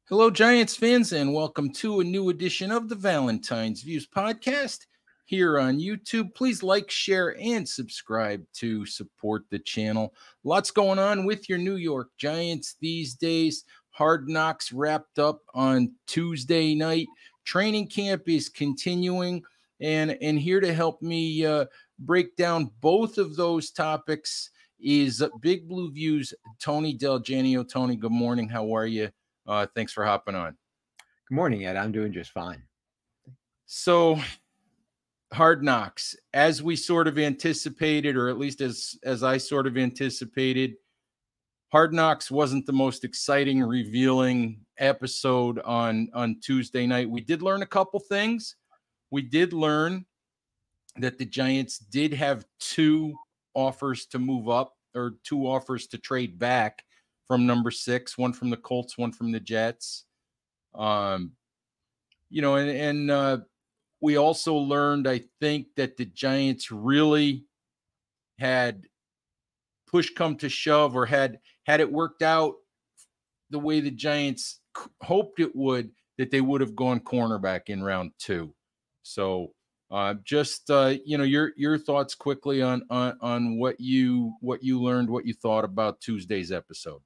Hello, Giants fans, and welcome to a new edition of the Valentine's Views podcast here on YouTube. Please like, share, and subscribe to support the channel. Lots going on with your New York Giants these days. Hard Knocks wrapped up on Tuesday night. Training camp is continuing, and here to help me break down both of those topics is Big Blue Views, Tony DelGenio. Tony, good morning. How are you? Thanks for hopping on. Good morning, Ed. I'm doing just fine. So, Hard Knocks, as we sort of anticipated, or at least as I sort of anticipated, Hard Knocks wasn't the most exciting, revealing episode on Tuesday night. We did learn a couple things. We did learn that the Giants did have two offers to move up, or two offers to trade back from number 6, one from the Colts, one from the Jets. And we also learned, I think, that the Giants really had push come to shove, or had it worked out the way the Giants hoped it would, that they would have gone cornerback in round 2. So your thoughts quickly on what you learned, what you thought about Tuesday's episode.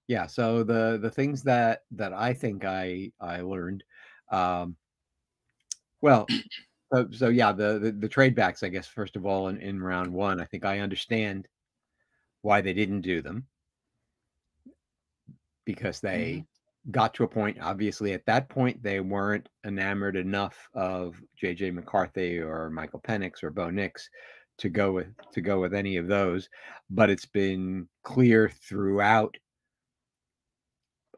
Yeah, so the things that I think I learned, the trade backs, I guess, first of all, in round 1, I think I understand why they didn't do them, because they got to a point, obviously at that point they weren't enamored enough of JJ McCarthy or Michael Penix or Bo Nix to go with any of those. But it's been clear throughout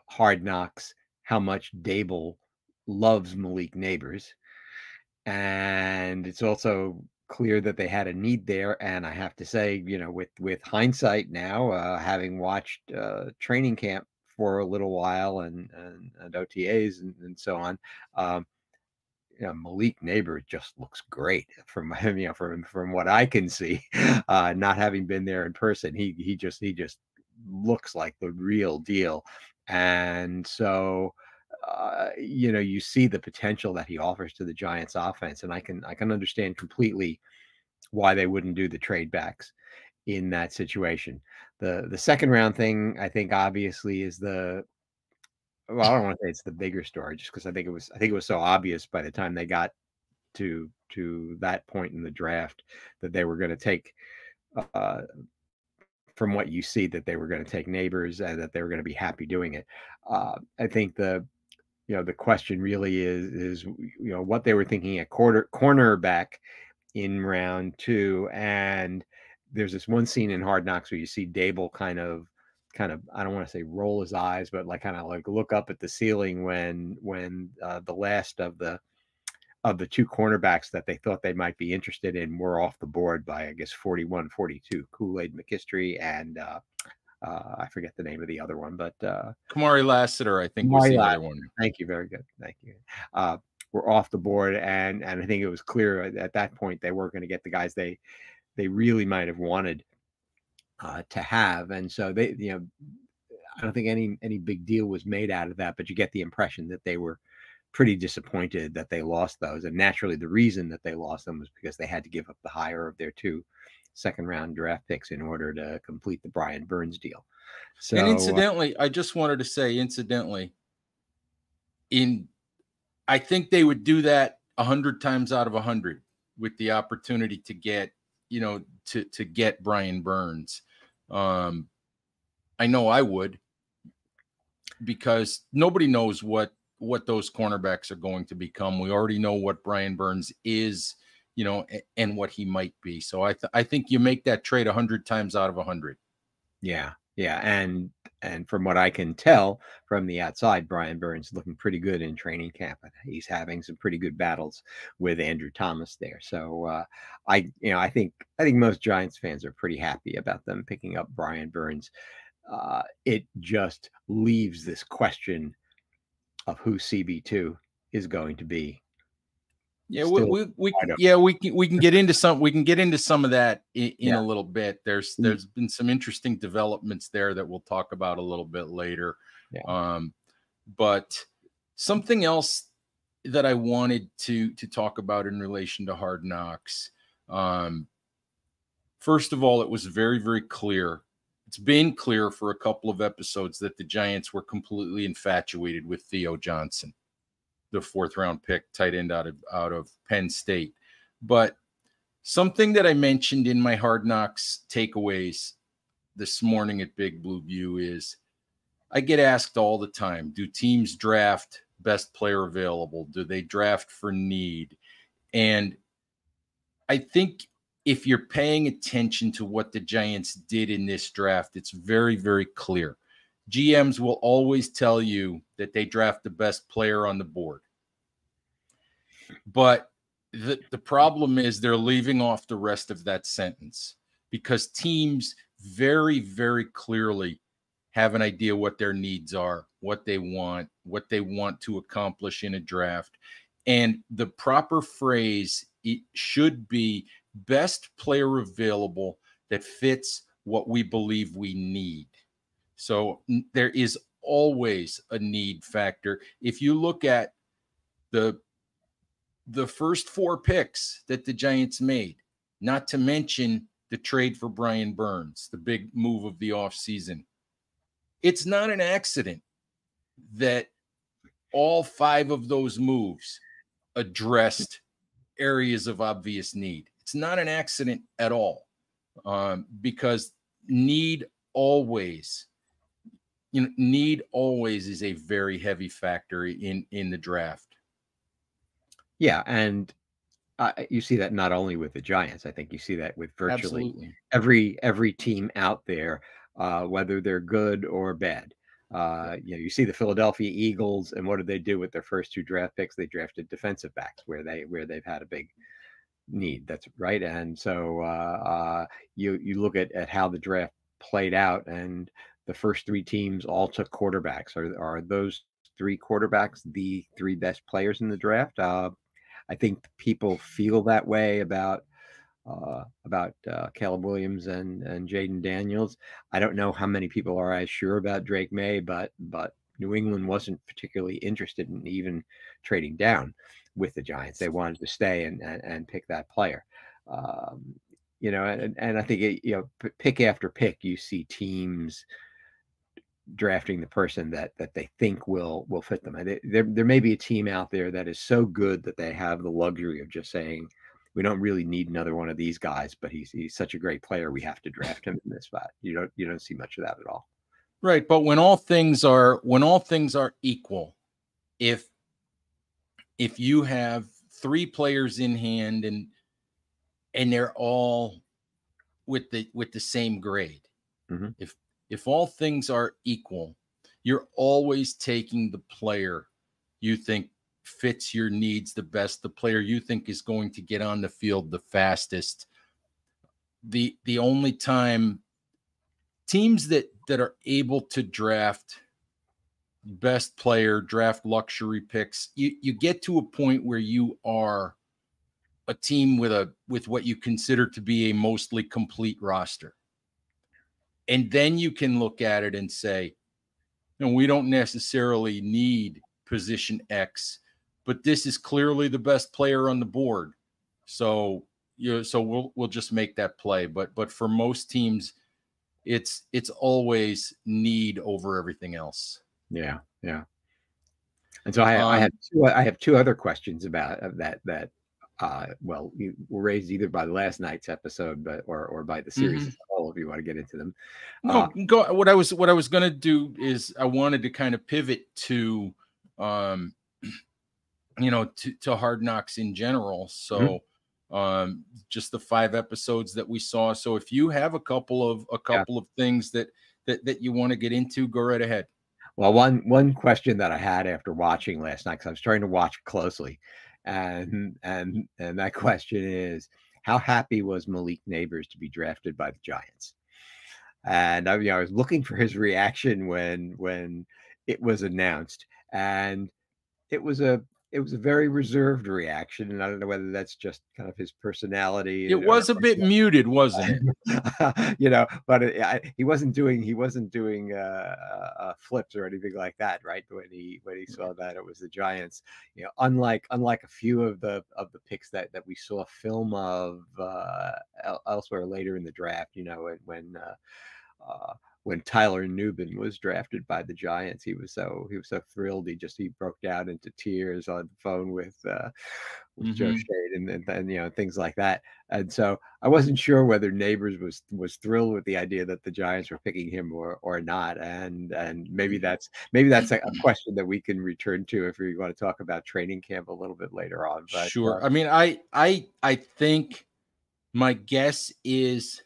Hard Knocks how much Dable loves Malik Neighbors, and it's also clear that they had a need there. And I have to say, with hindsight now, having watched training camp for a little while and OTAs and so on, Malik Neighbors just looks great from what I can see. Not having been there in person, he just looks like the real deal. And so you see the potential that he offers to the Giants offense, and I can understand completely why they wouldn't do the trade backs in that situation. The second round thing, I think, obviously is I don't want to say it's the bigger story, just because I think it was so obvious by the time they got to that point in the draft that they were going to take, from what you see, that they were going to take Neighbors and that they were going to be happy doing it. I think the question really is what they were thinking at cornerback in round 2. And there's this one scene in Hard Knocks where you see Dable kind of, I don't want to say roll his eyes, but kind of look up at the ceiling when the last of the 2 cornerbacks that they thought they might be interested in were off the board by, I guess, 41-42, Kool-Aid McKinstry and I forget the name of the other one, but Kamari Lassiter, I think, was the other one. Thank you. Very good. Thank you. We're off the board, and I think it was clear at that point they weren't going to get the guys they really might have wanted to have. And so they, I don't think any big deal was made out of that, but you get the impression that they were pretty disappointed that they lost those. And naturally, the reason that they lost them was because they had to give up the higher of their 2 second-round draft picks in order to complete the Brian Burns deal. So, and incidentally, I just wanted to say, I think they would do that 100 times out of 100 with the opportunity to get, to get Brian Burns. I know I would, because nobody knows what those cornerbacks are going to become. We already know what Brian Burns is, and what he might be. So I think you make that trade 100 times out of 100. Yeah. And from what I can tell from the outside, Brian Burns is looking pretty good in training camp. He's having some pretty good battles with Andrew Thomas there. So I think most Giants fans are pretty happy about them picking up Brian Burns. It just leaves this question of who CB2 is going to be. Yeah, we can get into some of that in a little bit. There's been some interesting developments there that we'll talk about a little bit later. Yeah. But something else that I wanted to talk about in relation to Hard Knocks. First of all, it was very, very clear. It's been clear for a couple of episodes that the Giants were completely infatuated with Theo Johnson, the 4th-round pick, tight end out of Penn State. But something that I mentioned in my Hard Knocks takeaways this morning at Big Blue View is I get asked all the time, do teams draft best player available? Do they draft for need? And I think if you're paying attention to what the Giants did in this draft, it's very, very clear. GMs will always tell you that they draft the best player on the board. But the problem is they're leaving off the rest of that sentence because teams very, very clearly have an idea what their needs are, what they want to accomplish in a draft. And the proper phrase it should be best player available that fits what we believe we need. So there is always a need factor. If you look at the first 4 picks that the Giants made, not to mention the trade for Brian Burns, the big move of the offseason, it's not an accident that all 5 of those moves addressed areas of obvious need. It's not an accident at all, because need always is a very heavy factor in the draft. Yeah, and you see that not only with the Giants. I think you see that with virtually every team out there, whether they're good or bad. You see the Philadelphia Eagles, and what did they do with their first 2 draft picks? They drafted defensive backs where they've had a big need. That's right. And so you look at how the draft played out, and the first 3 teams all took quarterbacks. Are those 3 quarterbacks the 3 best players in the draft? I think people feel that way about Caleb Williams and Jaden Daniels. I don't know how many people are as sure about Drake May, but New England wasn't particularly interested in even trading down with the Giants. They wanted to stay and pick that player. And I think pick after pick, you see teams drafting the person that they think will fit them. And there may be a team out there that is so good that they have the luxury of just saying, we don't really need another one of these guys, but he's such a great player, we have to draft him in this spot. You don't see much of that at all. Right, but when all things are equal, if you have 3 players in hand and they're all with the same grade, mm-hmm. If all things are equal, you're always taking the player you think fits your needs the best, the player you think is going to get on the field the fastest. The only time teams that are able to draft best player, draft luxury picks, you get to a point where you are a team with what you consider to be a mostly complete roster. And then you can look at it and say, we don't necessarily need position X, but this is clearly the best player on the board. So we'll just make that play. But for most teams, it's always need over everything else. Yeah. And so I have 2 other questions about that. You were raised either by last night's episode, or by the series. Mm-hmm. All of you want to get into them. No, go. What I was going to do is I wanted to kind of pivot to, to Hard Knocks in general. So, mm-hmm. Just the 5 episodes that we saw. So if you have a couple of things that you want to get into, go right ahead. Well, one question that I had after watching last night, because I was trying to watch closely. And that question is, how happy was Malik Neighbors to be drafted by the Giants? And I was looking for his reaction when it was announced, and it was a it was a very reserved reaction, and I don't know whether that's just kind of his personality It was a bit muted, wasn't it? but he wasn't doing flips or anything like that, right? When he saw that it was the Giants, unlike a few of the picks that we saw film of elsewhere later in the draft, when Tyler Nubin was drafted by the Giants, he was so thrilled. He broke down into tears on the phone with Joe Shade and things like that. And so I wasn't sure whether Neighbors was thrilled with the idea that the Giants were picking him or not. And maybe that's a question that we can return to if we want to talk about training camp a little bit later on. But Sure. I mean, I think my guess is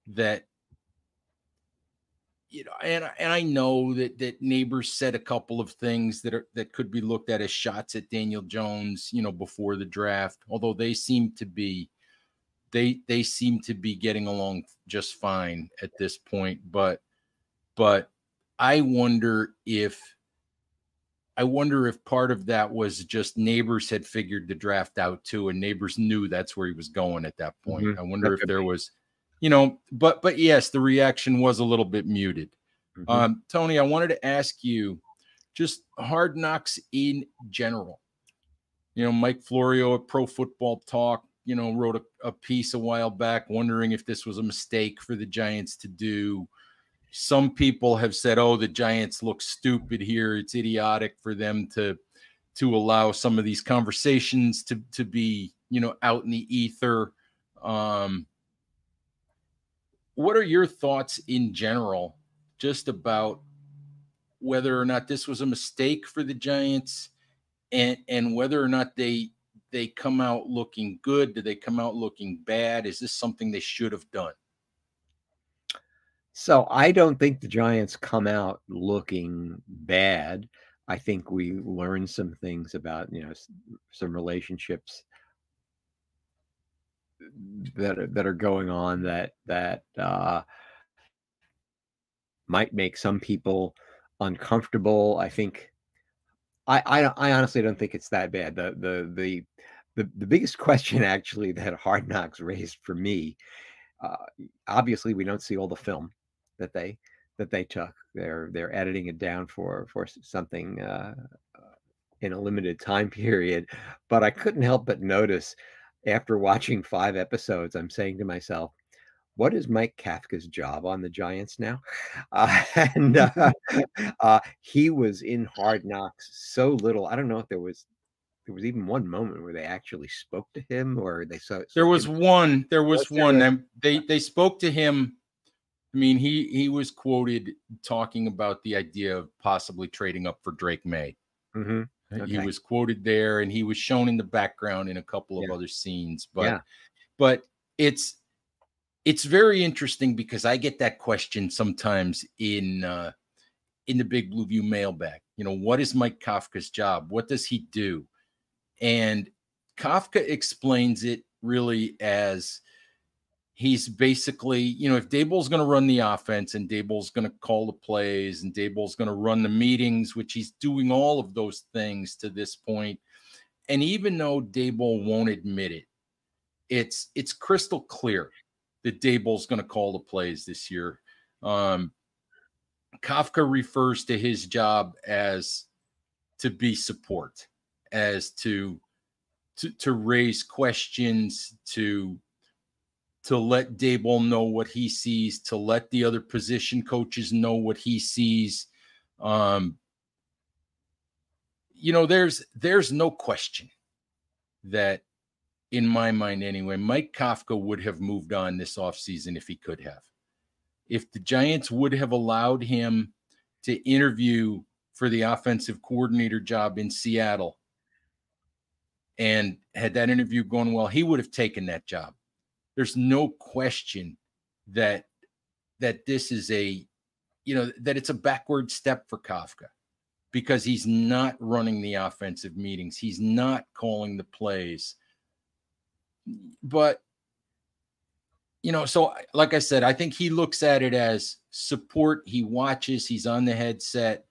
that, and I know that Neighbors said a couple of things that could be looked at as shots at Daniel Jones, before the draft, although they seem to be getting along just fine at this point. But I wonder if part of that was just Neighbors had figured the draft out too, and Neighbors knew that's where he was going at that point. I wonder if there was, but yes, the reaction was a little bit muted. Tony, I wanted to ask you, just Hard Knocks in general. Mike Florio at Pro Football Talk, wrote a piece a while back wondering if this was a mistake for the Giants to do. Some people have said, oh, the Giants look stupid here. It's idiotic for them to allow some of these conversations to be, out in the ether. What are your thoughts in general just about whether or not this was a mistake for the Giants and whether or not they come out looking good? Do they come out looking bad? Is this something they should have done? So I don't think the Giants come out looking bad. I think we learned some things about, some relationships that are going on that might make some people uncomfortable. I think I honestly don't think it's that bad. The biggest question actually that Hard Knocks raised for me, obviously we don't see all the film that they took. They're editing it down for something in a limited time period. But I couldn't help but notice after watching 5 episodes, I'm saying to myself, what is Mike Kafka's job on the Giants now? And he was in Hard Knocks so little. I don't know if there was even one moment where they actually spoke to him, or they saw. There was one. They spoke to him. I mean, he was quoted talking about the idea of possibly trading up for Drake May. Okay. He was quoted there, and he was shown in the background in a couple of other scenes. But it's very interesting because I get that question sometimes in the Big Blue View mailbag. What is Mike Kafka's job? What does he do? And Kafka explains it really as he's basically, if Daboll's going to run the offense and Daboll's going to call the plays and Daboll's going to run the meetings, which he's doing all of those things to this point. And even though Daboll won't admit it, it's crystal clear that Daboll's going to call the plays this year. Kafka refers to his job as to be support, as to raise questions, to let Daboll know what he sees, to let the other position coaches know what he sees. There's no question that, in my mind anyway, Mike Kafka would have moved on this offseason if he could have. If the Giants would have allowed him to interview for the offensive coordinator job in Seattle and had that interview going well, he would have taken that job. There's no question that this is that it's a backward step for Kafka because he's not running the offensive meetings. He's not calling the plays. But, so like I said, I think he looks at it as support. He watches, he's on the headset.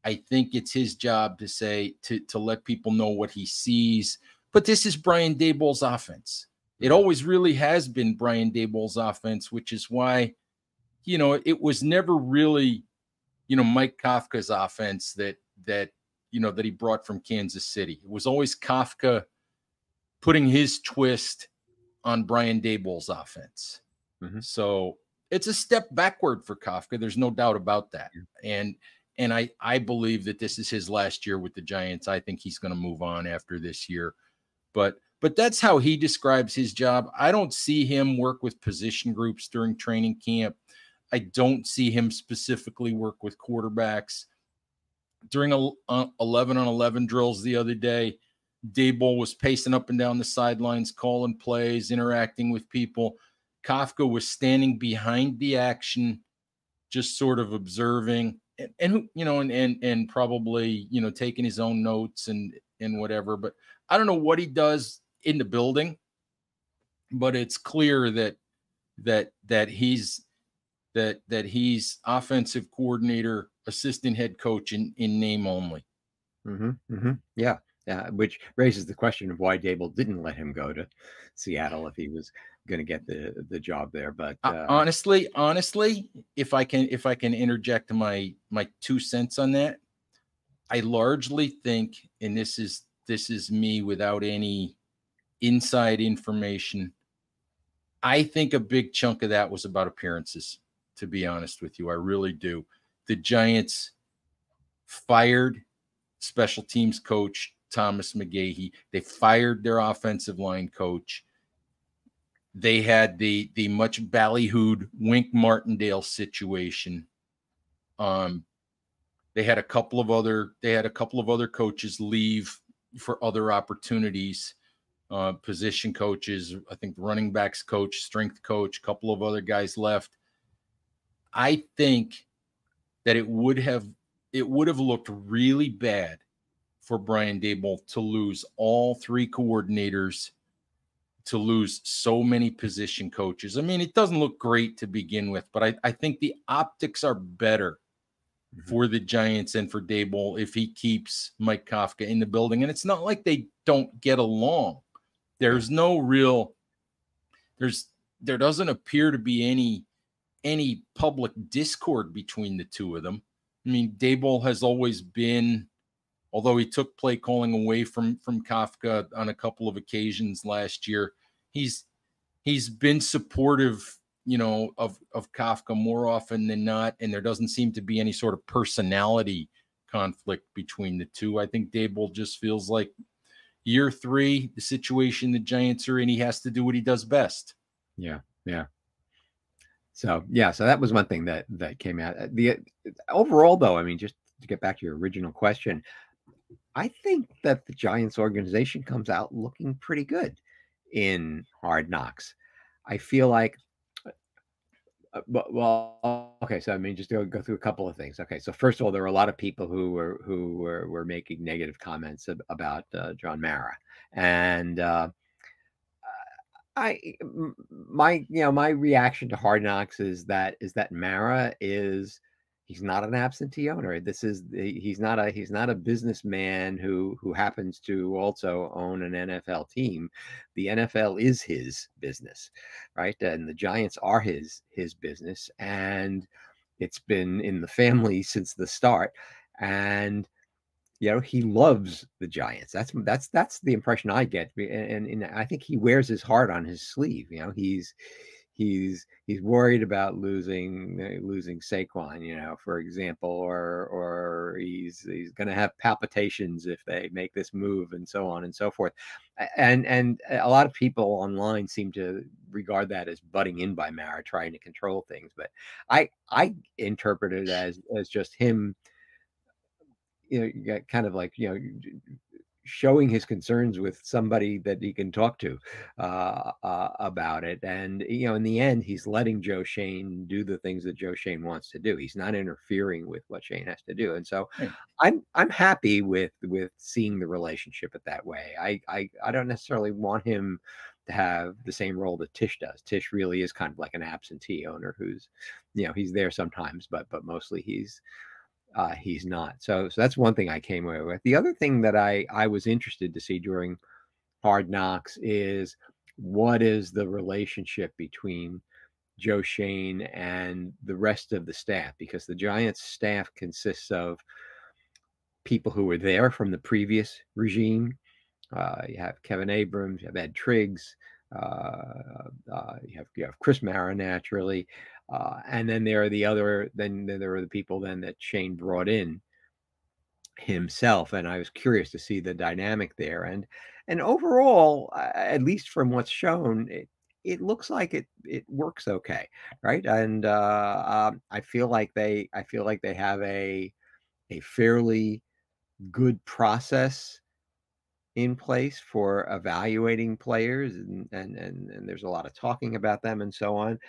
I think it's his job to say, to let people know what he sees. But this is Brian Daboll's offense. It Mhm. always really has been Brian Daboll's offense, which is why, it was never really, Mike Kafka's offense that that he brought from Kansas City. It was always Kafka putting his twist on Brian Daboll's offense. Mhm. So it's a step backward for Kafka. There's no doubt about that. Yeah. And I believe that this is his last year with the Giants. I think he's going to move on after this year. But that's how he describes his job. I don't see him work with position groups during training camp. I don't see him specifically work with quarterbacks. During 11 on 11 drills the other day, Daboll was pacing up and down the sidelines, calling plays, interacting with people. Kafka was standing behind the action, just sort of observing and probably, taking his own notes and whatever. But I don't know what he does in the building, but it's clear that he's offensive coordinator, assistant head coach in name only. Yeah. Which raises the question of why Dable didn't let him go to Seattle if he was going to get the job there. But Honestly, if I can interject my 2 cents on that, I largely think, and this is me without any inside information, I think a big chunk of that was about appearances, to be honest with you. I really do. The Giants fired special teams coach Thomas McGahee. They fired their offensive line coach. They had the much ballyhooed Wink Martindale situation. They had a couple of other coaches leave for other opportunities. Position coaches, I think running backs coach, strength coach, a couple of other guys left. I think that it would have looked really bad for Brian Daboll to lose all three coordinators, to lose so many position coaches. I mean, it doesn't look great to begin with, but I think the optics are better for the Giants and for Daboll if he keeps Mike Kafka in the building. And it's not like they don't get along. There's no real, there doesn't appear to be any public discord between the two of them. I mean, Daboll has always been, although he took play calling away from Kafka on a couple of occasions last year, he's been supportive, of Kafka more often than not, and there doesn't seem to be any sort of personality conflict between the two. I think Daboll just feels like year 3, the situation the Giants are in, he has to do what he does best. Yeah. So that was one thing that came out. The overall, though, I mean, just to get back to your original question, I think that the Giants organization comes out looking pretty good in Hard Knocks. I feel like, well, okay. So I mean, just to go through a couple of things. Okay, so first of all, there were a lot of people who were making negative comments about John Mara, and my reaction to Hard Knocks is that Mara he's not an absentee owner. He's not a businessman who happens to also own an NFL team. The NFL is his business, right? And the Giants are his business, and it's been in the family since the start. And he loves the Giants. That's the impression I get, and I think he wears his heart on his sleeve. He's worried about losing Saquon, for example, or he's going to have palpitations if they make this move, and so on and so forth. And a lot of people online seem to regard that as butting in by Mara, trying to control things. But I interpret it as just him, kind of like, showing his concerns with somebody that he can talk to about it. And, in the end, he's letting Joe Schoen do the things that Joe Schoen wants to do. He's not interfering with what Schoen has to do. And so I'm happy with seeing the relationship that way. I don't necessarily want him to have the same role that Tisch does. Tisch really is kind of like an absentee owner who's, he's there sometimes, but mostly he's he's not. So that's one thing I came away with. The other thing that I was interested to see during Hard Knocks is what is the relationship between Joe Shane and the rest of the staff, because the Giants staff consists of people who were there from the previous regime. You have Kevin Abrams, you have Ed Triggs, you have Chris Mara naturally, and then there are there are the people then that Shane brought in himself, and I was curious to see the dynamic there. And overall, at least from what's shown, it looks like it works okay, right? And I feel like they have a fairly good process in place for evaluating players, and there's a lot of talking about them and so on.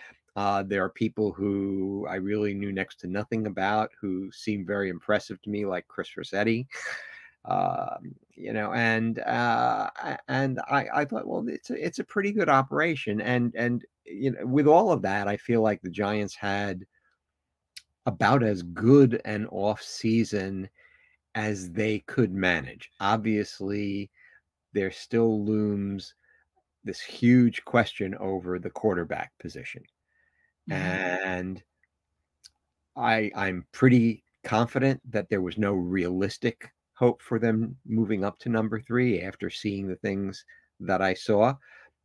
There are people who I really knew next to nothing about who seem very impressive to me, like Chris Rossetti. And I thought, well, it's a pretty good operation, and with all of that, I feel like the Giants had about as good an off season as they could manage. Obviously, there still looms this huge question over the quarterback position. And I'm pretty confident that there was no realistic hope for them moving up to number 3 after seeing the things that I saw.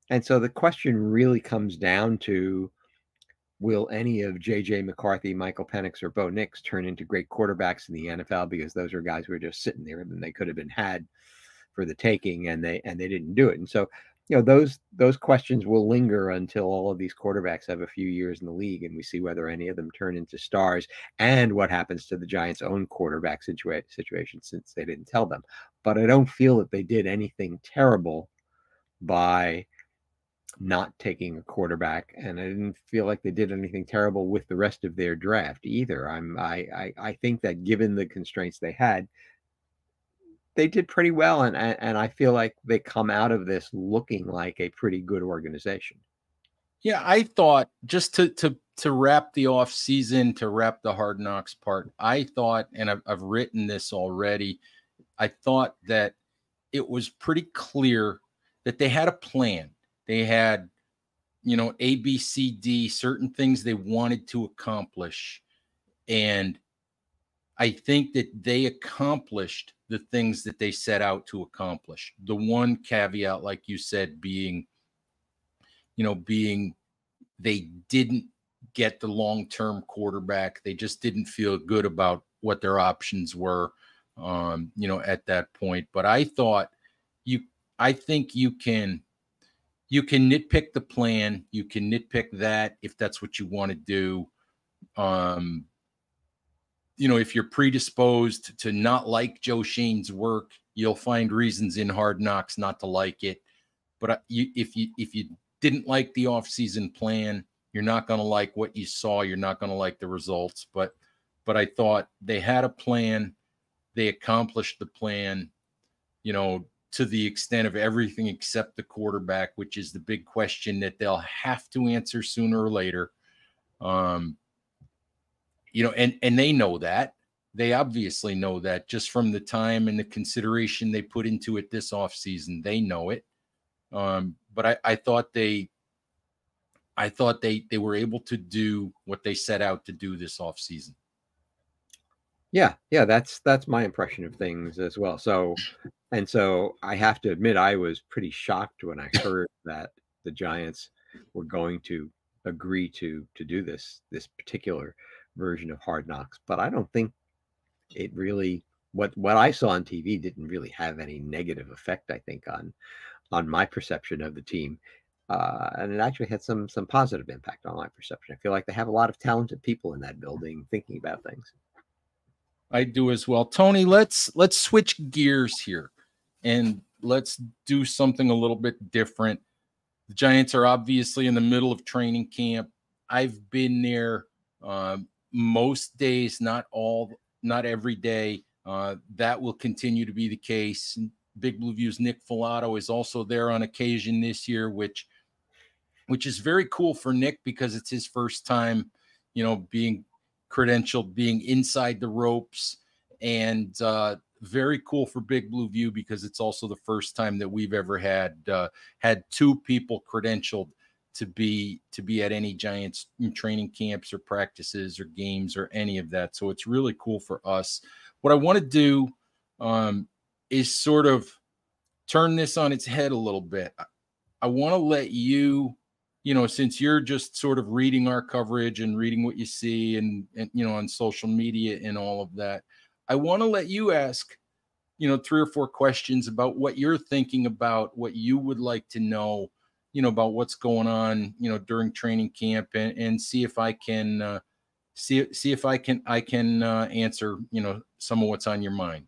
And so the question really comes down to, will any of J.J. McCarthy, Michael Penix, or Bo Nix turn into great quarterbacks in the NFL? Because those are guys who are just sitting there and they could have been had for the taking, and they didn't do it. And so, those questions will linger until all of these quarterbacks have a few years in the league, and we see whether any of them turn into stars, and what happens to the Giants' own quarterback situation, since they didn't tell them. But I don't feel that they did anything terrible by not taking a quarterback, and I didn't feel like they did anything terrible with the rest of their draft either. I think that given the constraints they had, they did pretty well, and I feel like they come out of this looking like a pretty good organization. Yeah, I thought, just to wrap the off season, to wrap the Hard Knocks part, I thought, and I've written this already, I thought that it was pretty clear that they had a plan. They had, A, B, C, D, certain things they wanted to accomplish. And I think that they accomplished the things that they set out to accomplish. The one caveat, like you said, being they didn't get the long-term quarterback. They just didn't feel good about what their options were, at that point. But I thought I think you can nitpick the plan. You can nitpick that if that's what you want to do. If you're predisposed to not like Joe Shane's work, you'll find reasons in Hard Knocks not to like it. But if you didn't like the offseason plan, you're not going to like what you saw. You're not going to like the results. But I thought they had a plan. They accomplished the plan, to the extent of everything except the quarterback, which is the big question that they'll have to answer sooner or later. And they know that. They obviously know that just from the time and the consideration they put into it this offseason. They know it. But I thought they were able to do what they set out to do this offseason. Yeah, that's my impression of things as well. So I have to admit, I was pretty shocked when I heard that the Giants were going to agree to do this particular version of Hard Knocks. But I don't think it really, what I saw on TV didn't really have any negative effect, I think, on my perception of the team. And it actually had some positive impact on my perception. I feel like they have a lot of talented people in that building thinking about things. I do as well. Tony, let's switch gears here and let's do something a little bit different. The Giants are obviously in the middle of training camp. I've been there most days, not every day. That will continue to be the case. Big Blue View's Nick Filato is also there on occasion this year, which is very cool for Nick, because it's his first time, being credentialed being inside the ropes, and very cool for Big Blue View because it's also the first time that we've ever had two people credentialed to be at any Giants training camps or practices or games or any of that. So it's really cool for us. What I want to do is sort of turn this on its head a little bit. I want to let you, since you're just sort of reading our coverage and reading what you see and on social media and all of that, I want to let you ask, 3 or 4 questions about what you're thinking about, what you would like to know, about what's going on, during training camp, and see if I can see if I can answer, some of what's on your mind.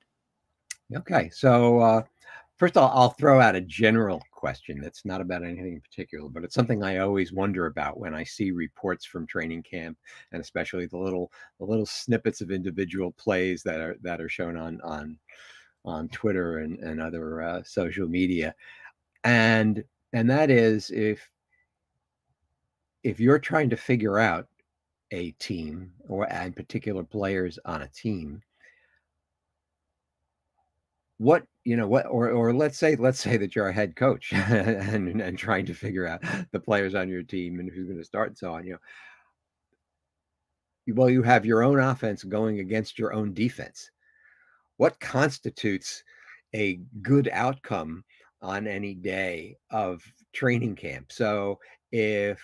Okay, so first I'll throw out a general question that's not about anything in particular, but it's something I always wonder about when I see reports from training camp, and especially the little snippets of individual plays that are shown on Twitter and other social media, and that is if you're trying to figure out a team and particular players on a team, or let's say that you're a head coach and trying to figure out the players on your team and who's going to start and so on. Well, you have your own offense going against your own defense. What constitutes a good outcome on any day of training camp? So if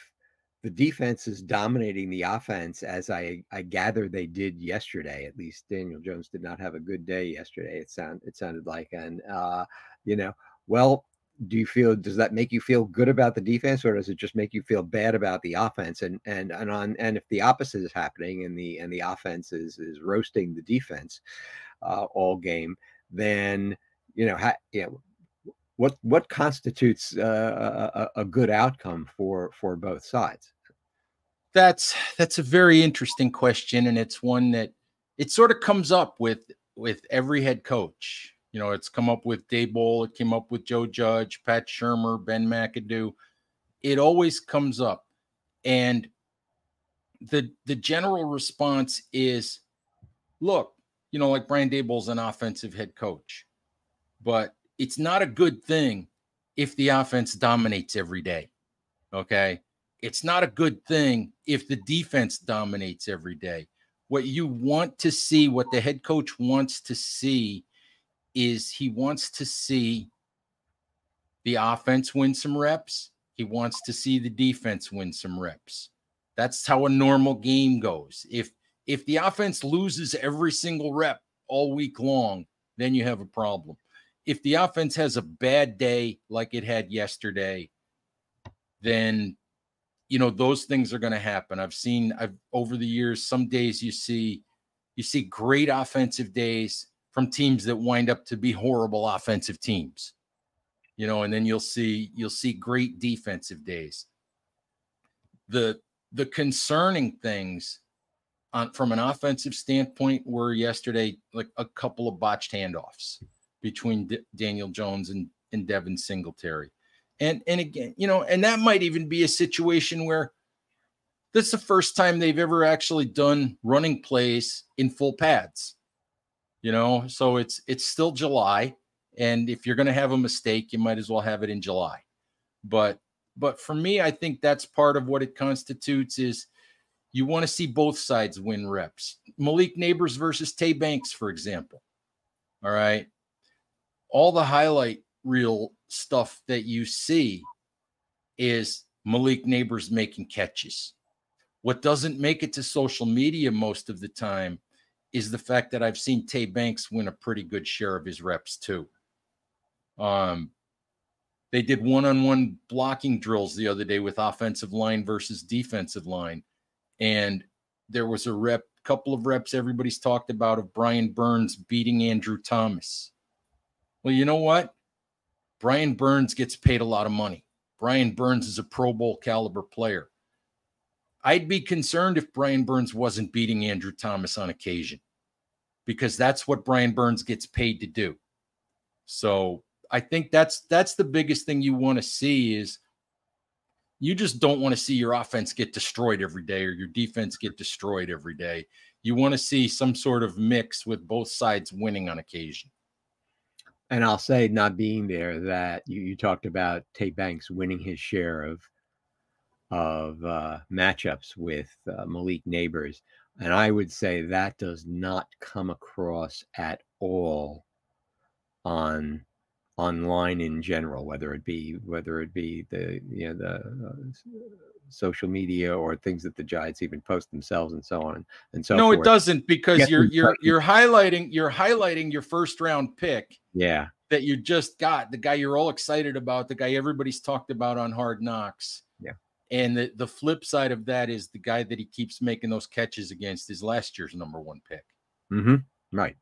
the defense is dominating the offense, as I gather they did yesterday, at least Daniel Jones did not have a good day yesterday. It sounded like, and well, does that make you feel good about the defense, or does it just make you feel bad about the offense? And if the opposite is happening and the offense is roasting the defense all game, then what constitutes a good outcome for both sides? That's a very interesting question, and it's one that it sort of comes up with every head coach. It's come up with Daboll, it came up with Joe Judge, Pat Shurmur, Ben McAdoo. It always comes up, and the general response is, look, like Brian Daboll's an offensive head coach, but it's not a good thing if the offense dominates every day. Okay. It's not a good thing if the defense dominates every day. What you want to see, what the head coach wants to see, is he wants to see the offense win some reps. He wants to see the defense win some reps. That's how a normal game goes. If the offense loses every single rep all week long, then you have a problem. If the offense has a bad day like it had yesterday, then those things are going to happen. I've over the years, some days you see great offensive days from teams that wind up to be horrible offensive teams, and then you'll see great defensive days. The concerning things from an offensive standpoint were yesterday, like a couple of botched handoffs between Daniel Jones and Devin Singletary. And again, and that might even be a situation where that's the first time they've ever actually done running plays in full pads. So it's still July, and if you're going to have a mistake, you might as well have it in July. But for me, I think that's part of what it constitutes is you want to see both sides win reps. Malik Neighbors versus Tay Banks, for example. All right. All the highlight reel stuff that you see is Malik Neighbors making catches. What doesn't make it to social media most of the time is the fact that I've seen Tay Banks win a pretty good share of his reps too. They did one-on-one blocking drills the other day with offensive line versus defensive line. And there was a couple of reps everybody's talked about of Brian Burns beating Andrew Thomas. Well, you know what? Brian Burns gets paid a lot of money. Brian Burns is a Pro Bowl caliber player. I'd be concerned if Brian Burns wasn't beating Andrew Thomas on occasion, because that's what Brian Burns gets paid to do. So I think that's the biggest thing you want to see is, You just don't want to see your offense get destroyed every day or your defense get destroyed every day. You want to see some sort of mix with both sides winning on occasion. And I'll say, not being there, that you talked about Tate Banks winning his share of matchups with Malik Neighbors, and I would say that does not come across at all online in general, whether it be the social media or things that the Giants even post themselves and so on and so no, forth. it doesn't, because you're highlighting your first round pick. Yeah. That you just got, the guy you're all excited about, the guy everybody's talked about on Hard Knocks. Yeah. And the flip side of that is the guy that he keeps making those catches against is last year's number one pick. Mm-hmm. Right.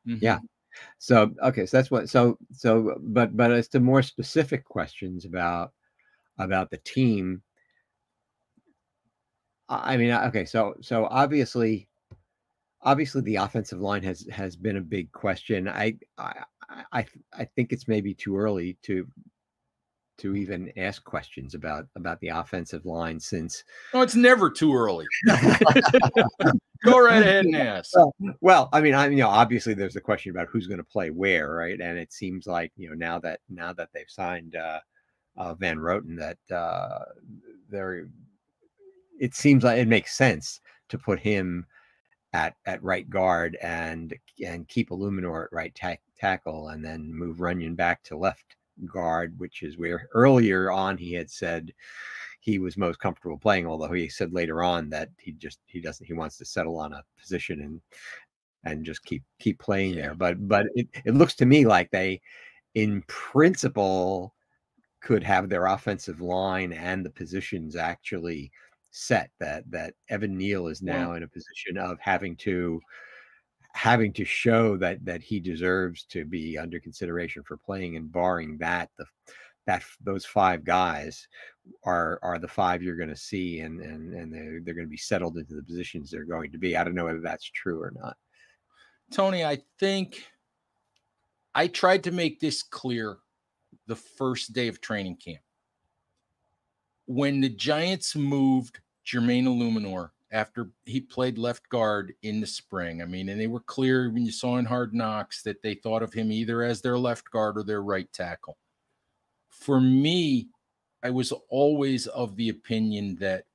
Mm-hmm. Yeah. So, okay. So that's what, but as to more specific questions about the team, I mean, okay. So obviously the offensive line has been a big question. I think it's maybe too early to even ask questions about the offensive line, since no, it's never too early. Go right ahead and ask. Well, I mean, obviously there's a question about who's going to play where, right? And it seems like, now that they've signed Van Roten, that it seems like it makes sense to put him at right guard and keep Illuminor at right tackle, and then move Runyon back to left guard, which is where earlier on he had said he was most comfortable playing, although he said later on that he wants to settle on a position and just keep playing there. But it looks to me like they, in principle, could have their offensive line and the positions actually set, that Evan Neal is now in a position of having to show that he deserves to be under consideration for playing, and barring that, those five guys are the five you're going to see, and they're going to be settled into the positions they're going to be. I don't know whether that's true or not. Tony, I think I tried to make this clear the first day of training camp. When the Giants moved Jermaine Illuminor after he played left guard in the spring, I mean, and they were clear when you saw in Hard Knocks that they thought of him either as their left guard or their right tackle. For me, I was always of the opinion that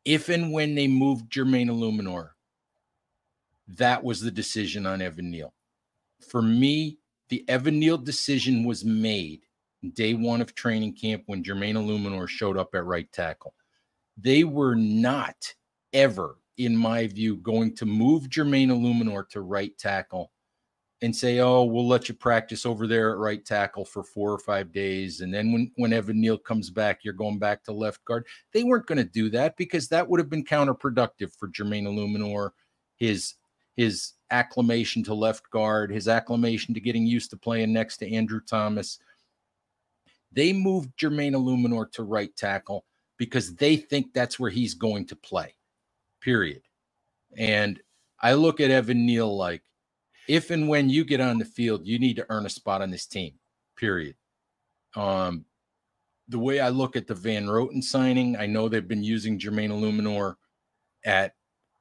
if and when they moved Jermaine Illuminor, that was the decision on Evan Neal. For me, the Evan Neal decision was made day one of training camp when Jermaine Illuminor showed up at right tackle. They were not ever, in my view, going to move Jermaine Illuminor to right tackle and say, oh, we'll let you practice over there at right tackle for 4 or 5 days. And then when Evan Neal comes back, you're going back to left guard. They weren't going to do that, because that would have been counterproductive for Jermaine Illuminor, his acclimation to left guard, his acclimation to getting used to playing next to Andrew Thomas. They moved Jermaine Illuminor to right tackle because they think that's where he's going to play, period. And I look at Evan Neal like, if and when you get on the field, you need to earn a spot on this team, period. The way I look at the Van Roten signing, I know they've been using Jermaine Illuminor at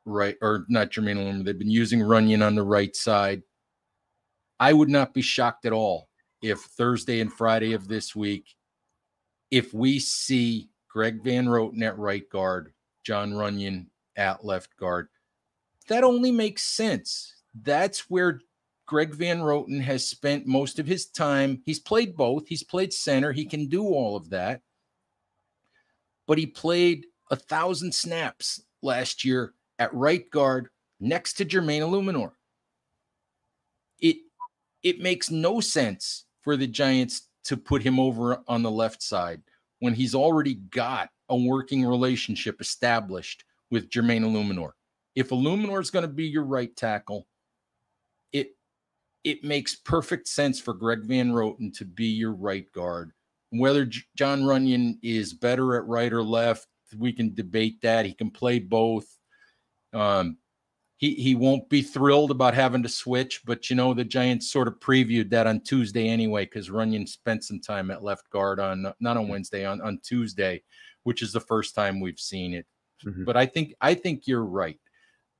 right, or not Jermaine Illuminor, they've been using Runyon on the right side. I would not be shocked at all if Thursday and Friday of this week, if we see Greg Van Roten at right guard, John Runyon at left guard. That only makes sense. That's where Greg Van Roten has spent most of his time. He's played both. He's played center. He can do all of that. But he played 1,000 snaps last year at right guard next to Jermaine Illuminor. It makes no sense for the Giants to put him over on the left side when he's already got a working relationship established with Jermaine Illuminor. If Illuminor is going to be your right tackle, it makes perfect sense for Greg Van Roten to be your right guard. Whether John Runyon is better at right or left, we can debate that. He can play both. He won't be thrilled about having to switch, but the Giants sort of previewed that on Tuesday anyway, because Runyon spent some time at left guard not on Wednesday, on Tuesday which is the first time we've seen it. Mhm. But I think you're right.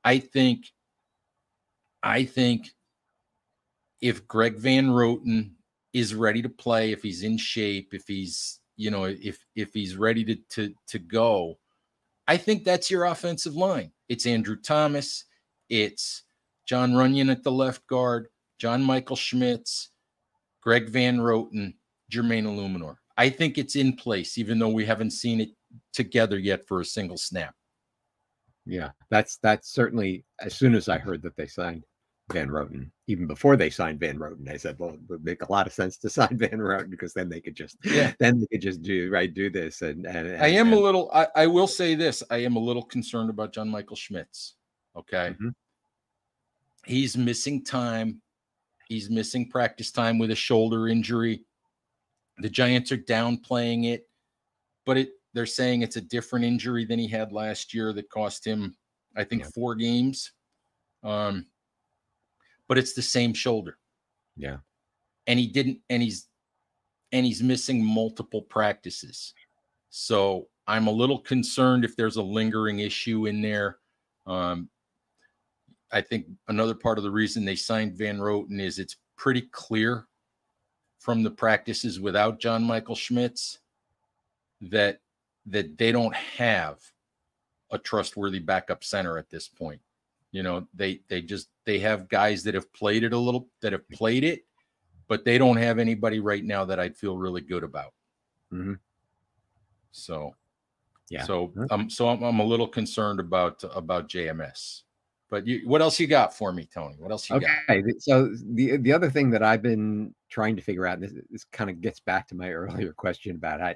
I think if Greg Van Roten is ready to play, if he's in shape, if he's, if he's ready to go, I think that's your offensive line. It's Andrew Thomas, it's John Runyon at the left guard, John Michael Schmitz, Greg Van Roten, Jermaine Illuminor. I think it's in place, even though we haven't seen it together yet for a single snap. Yeah, that's certainly, as soon as I heard that they signed Van Roten, even before they signed Van Roten, I said, well, it would make a lot of sense to sign Van Roten, because then they could just do this. I will say this. I am a little concerned about John Michael Schmitz. Okay. Mhm. He's missing time. He's missing practice time with a shoulder injury. The Giants are downplaying it, but they're saying it's a different injury than he had last year that cost him, I think, 4 games. But it's the same shoulder. Yeah. And he's missing multiple practices. So I'm a little concerned if there's a lingering issue in there. I think another part of the reason they signed Van Roten is it's pretty clear from the practices without John Michael Schmitz that they don't have a trustworthy backup center at this point. They have guys that have played it, but they don't have anybody right now that I'd feel really good about. Mm-hmm. So, yeah. I'm a little concerned about JMS. But what else you got for me, Tony? What else you got? Okay, so the other thing that I've been trying to figure out, and this kind of gets back to my earlier question about how,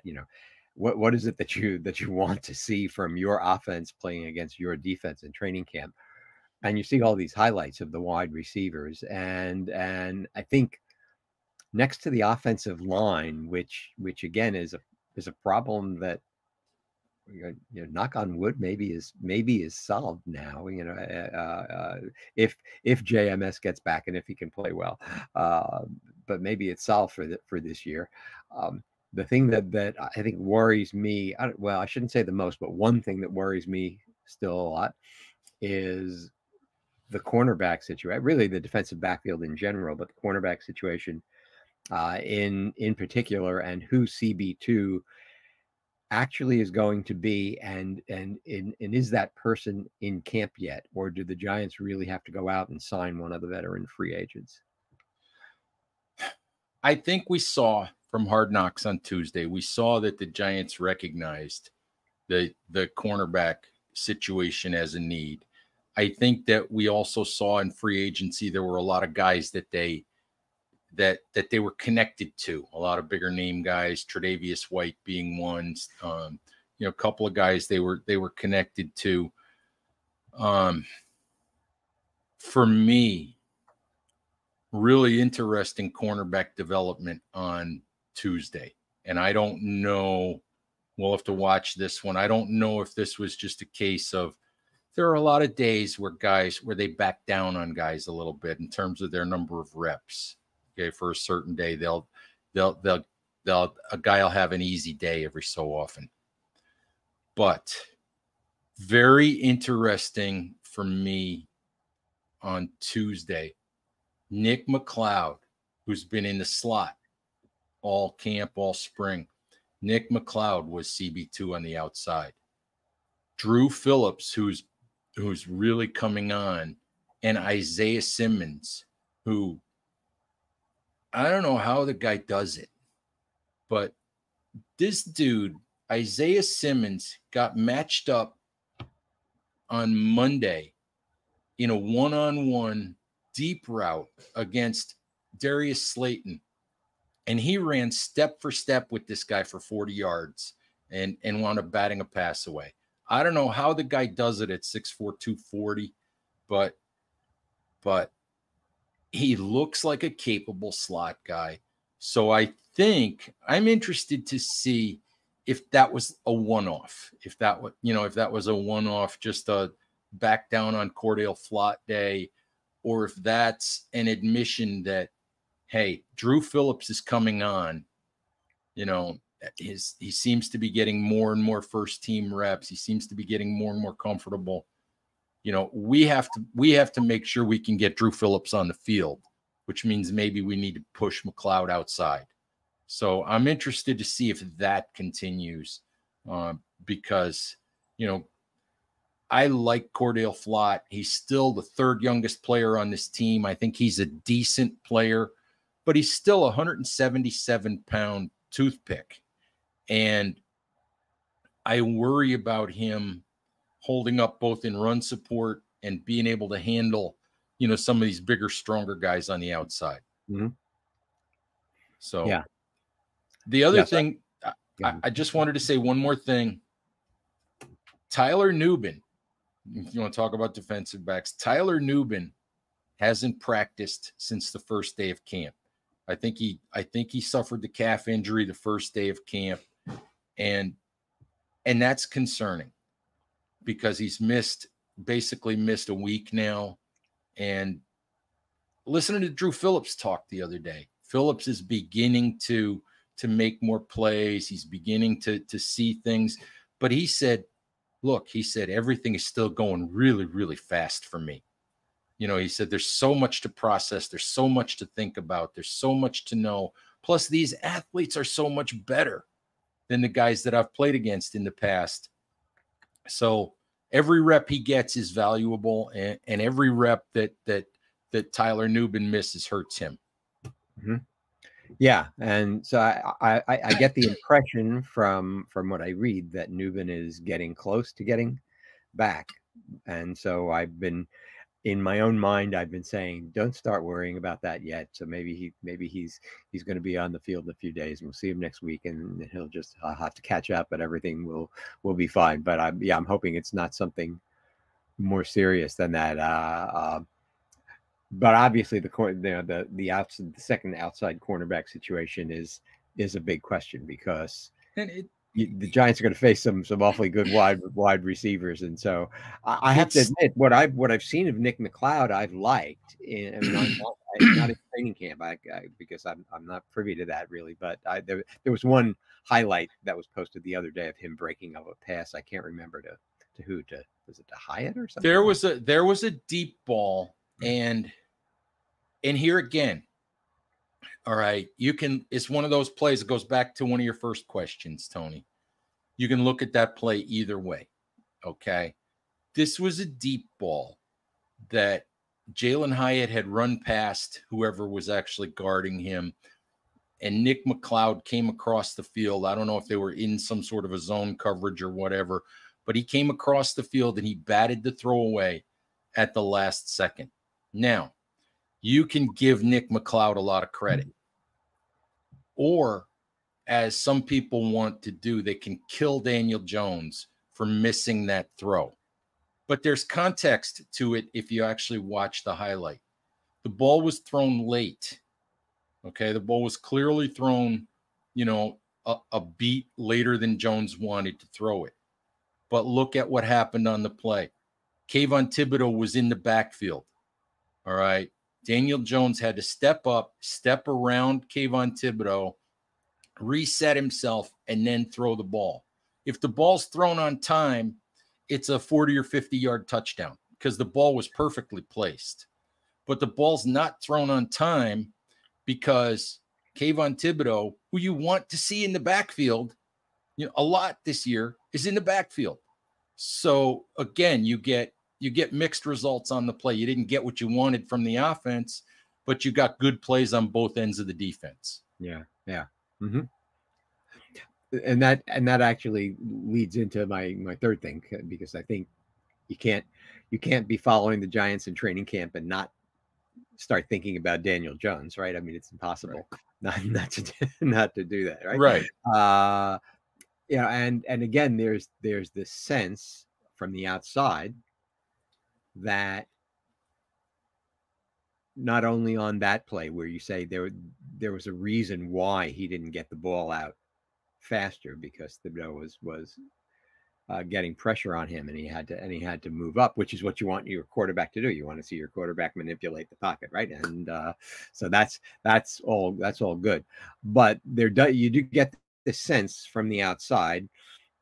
what is it that you want to see from your offense playing against your defense in training camp? And you see all these highlights of the wide receivers, and I think next to the offensive line, which again is a problem that, knock on wood, maybe is solved now. If JMS gets back and if he can play well, but maybe it's solved for this year. The thing that I think worries me, I shouldn't say the most, but one thing that worries me still a lot is the cornerback situation. Really, the defensive backfield in general, but the cornerback situation in particular, and who CB2 actually is going to be, and is that person in camp yet, or do the Giants really have to go out and sign one of the veteran free agents? I think we saw from Hard Knocks on Tuesday, we saw that the Giants recognized the cornerback situation as a need. I think that we also saw in free agency there were a lot of guys that they were connected to, a lot of bigger name guys, Tre'Davious White being one, a couple of guys they were connected to. For me, really interesting cornerback development on Tuesday. And I don't know, we'll have to watch this one. I don't know if this was just a case of, there are a lot of days where they back down on guys a little bit in terms of their number of reps. Okay, for a certain day, a guy will have an easy day every so often. But very interesting for me on Tuesday, Nick McLeod, who's been in the slot all camp, all spring. Nick McLeod was CB2 on the outside. Drew Phillips, who's really coming on, and Isaiah Simmons, who, I don't know how the guy does it, but this dude, Isaiah Simmons, got matched up on Monday in a one-on-one deep route against Darius Slayton. And he ran step for step with this guy for 40 yards and wound up batting a pass away. I don't know how the guy does it at 6'4", 240, but he looks like a capable slot guy. So I think I'm interested to see if that was a one-off, if that was a one-off, just a back down on Cordell Flott day, or if that's an admission that, hey, Drew Phillips is coming on, he seems to be getting more and more first team reps. He seems to be getting more and more comfortable. You know, we have to make sure we can get Drew Phillips on the field, which means maybe we need to push McLeod outside. So I'm interested to see if that continues, because, you know, I like Cordale Flott. He's still the third youngest player on this team. I think he's a decent player, but he's still a 177-pound toothpick. And I worry about him holding up both in run support and being able to handle, you know, some of these bigger, stronger guys on the outside. Mm-hmm. So yeah. The other thing, I just wanted to say one more thing. Tyler Nubin, if you want to talk about defensive backs, Tyler Nubin hasn't practiced since the first day of camp. I think he suffered the calf injury the first day of camp, and that's concerning because he's basically missed a week now. And listening to Drew Phillips talk the other day, Phillips is beginning to make more plays. He's beginning to see things, but he said, everything is still going really, really fast for me. You know, he said, there's so much to process. There's so much to think about. There's so much to know. Plus, these athletes are so much better than the guys that I've played against in the past. So every rep he gets is valuable, and every rep that Tyler Nubin misses hurts him. Mm-hmm. Yeah, and so I get the impression from what I read that Nubin is getting close to getting back, and so I've been, in my own mind, I've been saying, don't start worrying about that yet. So maybe he's going to be on the field in a few days, and we'll see him next week, and he'll just have to catch up, but everything will be fine. But I'm hoping it's not something more serious than that. But obviously, the second outside cornerback situation is a big question, because the Giants are going to face some awfully good wide receivers, and so I have to admit, what I've seen of Nick McLeod, I've liked. Not in training camp, because I'm not privy to that really. But there was one highlight that was posted the other day of him breaking up a pass. I can't remember to who. Was it to Hyatt or something? There was a deep ball. And here again, all right, it's one of those plays that goes back to one of your first questions, Tony. You can look at that play either way, okay? This was a deep ball that Jalen Hyatt had run past whoever was actually guarding him, and Nick McLeod came across the field. I don't know if they were in some sort of a zone coverage or whatever, but he came across the field and he batted the throw away at the last second. Now, you can give Nick McLeod a lot of credit. Or, as some people want to do, they can kill Daniel Jones for missing that throw. But there's context to it if you actually watch the highlight. The ball was thrown late. Okay, the ball was clearly thrown, you know, a beat later than Jones wanted to throw it. But look at what happened on the play. Kayvon Thibodeau was in the backfield. All right. Daniel Jones had to step up, step around Kayvon Thibodeau, reset himself, and then throw the ball. If the ball's thrown on time, it's a 40 or 50-yard touchdown because the ball was perfectly placed. But the ball's not thrown on time because Kayvon Thibodeau, who you want to see in the backfield, you know, a lot this year, is in the backfield. So again, you get mixed results on the play. You didn't get what you wanted from the offense, but you got good plays on both ends of the defense. Yeah. Mm-hmm. And that actually leads into my third thing, because I think you can't be following the Giants in training camp and not start thinking about Daniel Jones, right? I mean, it's impossible not to do that, right? Right. Yeah, and again, there's this sense from the outside that not only on that play where you say there was a reason why he didn't get the ball out faster, because Thibodeau was getting pressure on him, and he had to move up, which is what you want your quarterback to do. You want to see your quarterback manipulate the pocket, right? And so that's all good. But you do get the sense from the outside,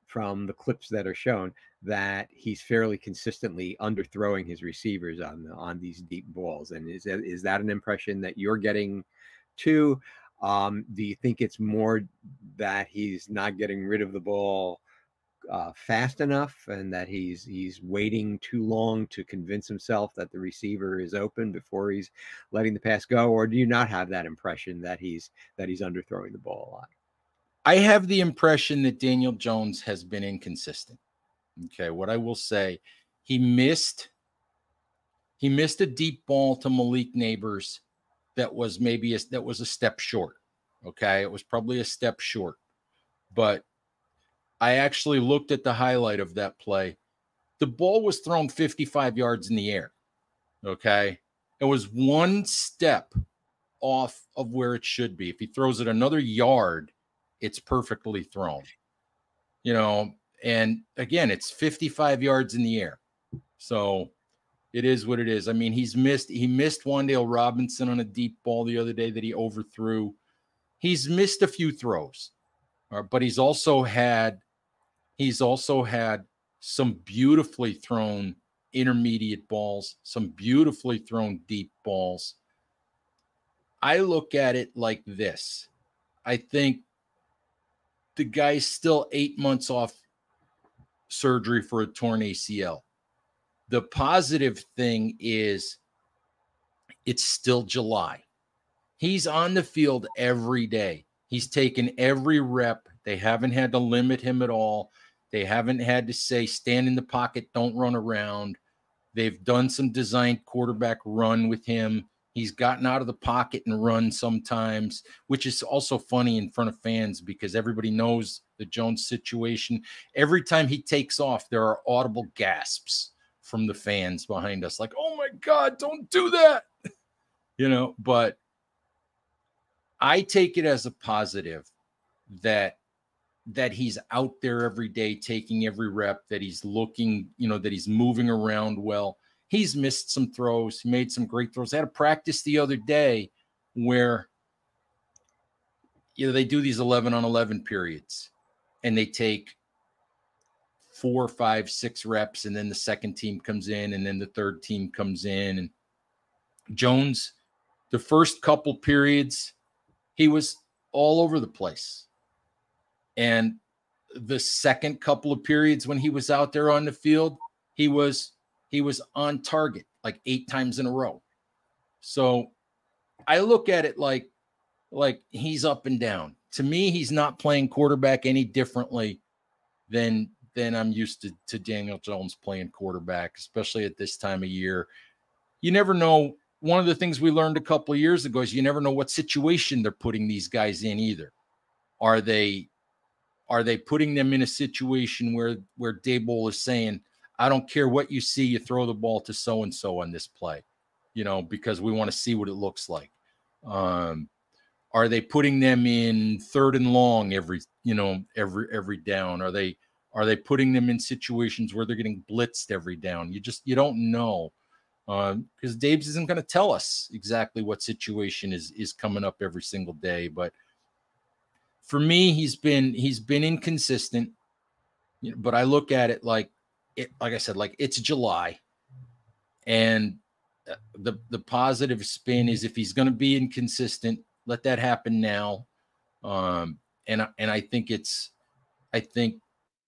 from the clips that are shown, that he's fairly consistently underthrowing his receivers on these deep balls. And is that an impression that you're getting too? Do you think it's more that he's not getting rid of the ball fast enough, and that he's waiting too long to convince himself that the receiver is open before he's letting the pass go? Or do you not have that impression that he's underthrowing the ball a lot? I have the impression that Daniel Jones has been inconsistent. Okay, what I will say, he missed a deep ball to Malik Neighbors that was a step short. Okay, it was probably a step short, but I actually looked at the highlight of that play. The ball was thrown 55 yards in the air. Okay, it was one step off of where it should be. If he throws it another yard, it's perfectly thrown. You know, and again, it's 55 yards in the air. So it is what it is. I mean, he missed Wan'Dale Robinson on a deep ball the other day that he overthrew. He's missed a few throws, but he's also had some beautifully thrown intermediate balls, some beautifully thrown deep balls. I look at it like this. I think the guy's still 8 months off surgery for a torn ACL. The positive thing is it's still July. He's on the field every day. He's taken every rep. They haven't had to limit him at all. They haven't had to say, stand in the pocket, don't run around. They've done some designed quarterback run with him. He's gotten out of the pocket and run sometimes, which is also funny in front of fans because everybody knows the Jones situation. Every time he takes off, there are audible gasps from the fans behind us, like, oh my God, don't do that. You know, but I take it as a positive that he's out there every day, taking every rep, that he's looking, you know, that he's moving around well. He's missed some throws. He made some great throws. I had a practice the other day where, you know, they do these 11-on-11 periods and they take 4, 5, 6 reps. And then the second team comes in and then the third team comes in. And Jones, the first couple periods, he was all over the place. And the second couple of periods when he was out there on the field, he was on target like 8 times in a row. So I look at it like he's up and down. To me, he's not playing quarterback any differently than I'm used to Daniel Jones playing quarterback, especially at this time of year. You never know. One of the things we learned a couple of years ago is you never know what situation they're putting these guys in either. Are they putting them in a situation where Daboll is saying, I don't care what you see, you throw the ball to so-and-so on this play, you know, because we want to see what it looks like. Are they putting them in 3rd and long every down? Are they putting them in situations where they're getting blitzed every down? You don't know. Because Dave's isn't going to tell us exactly what situation is coming up every single day. But for me, he's been inconsistent, you know, but I look at it like I said, like it's July, and the positive spin is if he's going to be inconsistent, let that happen now. And I think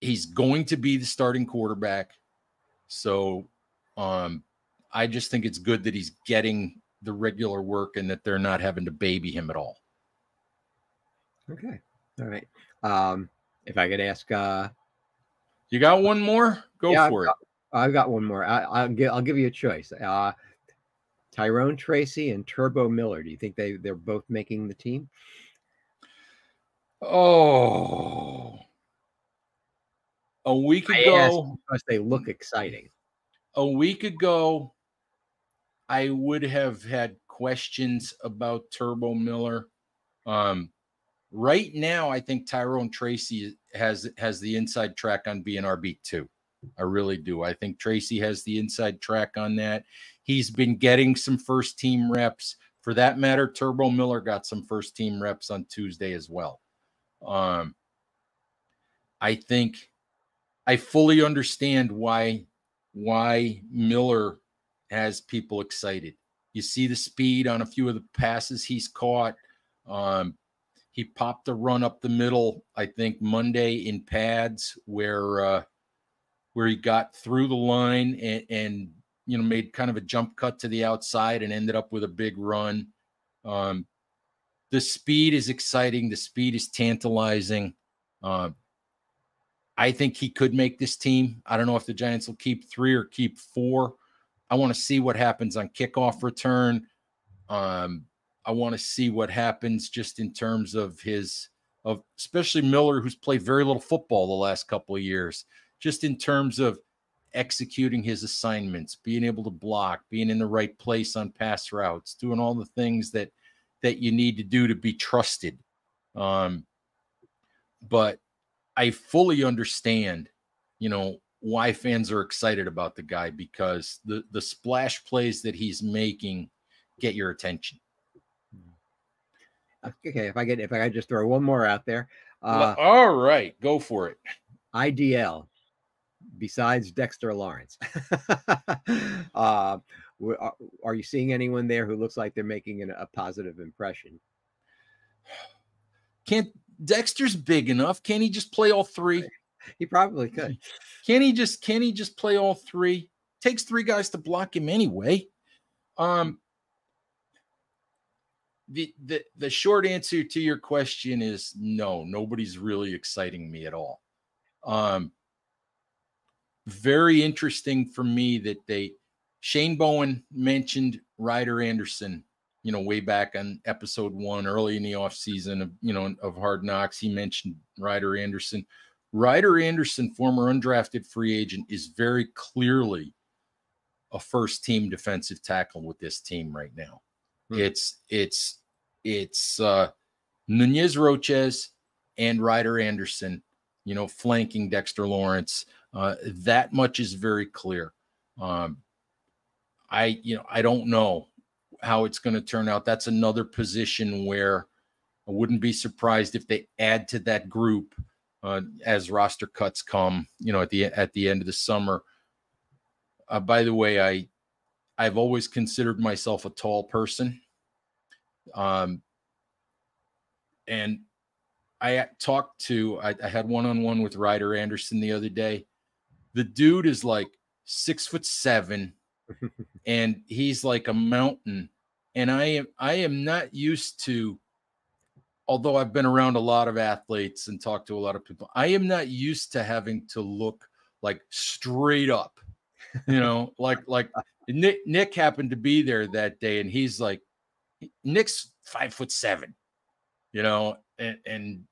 he's going to be the starting quarterback. So, I just think it's good that he's getting the regular work and that they're not having to baby him at all. Okay. All right. If I could ask, you got one more? Go for it. I've got one more. I'll give you a choice. Tyrone Tracy and Turbo Miller. Do you think they're both making the team? Oh, a week ago, because they look exciting. A week ago, I would have had questions about Turbo Miller. Right now, I think Tyrone Tracy has the inside track on being RB2. I really do. I think Tracy has the inside track on that. He's been getting some first team reps. For that matter, Turbo Miller got some first team reps on Tuesday as well. I think I fully understand why Miller has people excited. You see the speed on a few of the passes he's caught. He popped a run up the middle, I think Monday in pads where he got through the line and made kind of a jump cut to the outside and ended up with a big run. The speed is exciting. The speed is tantalizing. I think he could make this team. I don't know if the Giants will keep 3 or keep 4. I want to see what happens on kickoff return. I want to see what happens just in terms of especially Miller, who's played very little football the last couple of years, just in terms of executing his assignments, being able to block, being in the right place on pass routes, doing all the things that you need to do to be trusted. But I fully understand, why fans are excited about the guy, because the splash plays that he's making get your attention. Okay, if I could just throw one more out there. All right, go for it. IDL, besides Dexter Lawrence. Are you seeing anyone there who looks like they're making a positive impression? Dexter's big enough? Can't he just play all 3? He probably could. Can he just play all 3? Takes 3 guys to block him anyway. The short answer to your question is no. Nobody's really exciting me at all. Very interesting for me that Shane Bowen mentioned Ryder Anderson, way back on episode 1, early in the offseason of Hard Knocks. He mentioned Ryder Anderson. Ryder Anderson, former undrafted free agent, is very clearly a first-team defensive tackle with this team right now. It's Nunez Roches and Ryder Anderson, flanking Dexter Lawrence. That much is very clear. I don't know how it's going to turn out. That's another position where I wouldn't be surprised if they add to that group as roster cuts come, at the end of the summer. By the way, I've always considered myself a tall person. And I had one-on-one with Ryder Anderson the other day. The dude is like 6'7", and he's like a mountain. And I am not used to, although I've been around a lot of athletes and talked to a lot of people, I am not used to having to look like straight up, like Nick happened to be there that day, and he's like, Nick's 5'7", and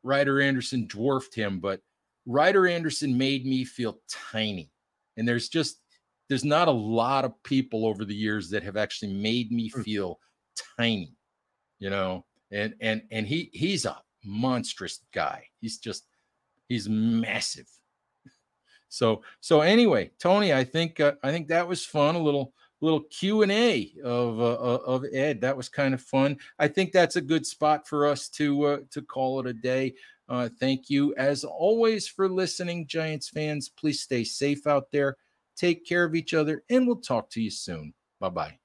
Ryder Anderson dwarfed him, but Ryder Anderson made me feel tiny. And there's not a lot of people over the years that have actually made me feel tiny, and he's a monstrous guy. He's massive. So anyway, Tony, I think that was fun. A little Q&A of Ed. That was kind of fun. I think that's a good spot for us to call it a day. Thank you as always for listening, Giants fans. Please stay safe out there. Take care of each other, and we'll talk to you soon. Bye-bye.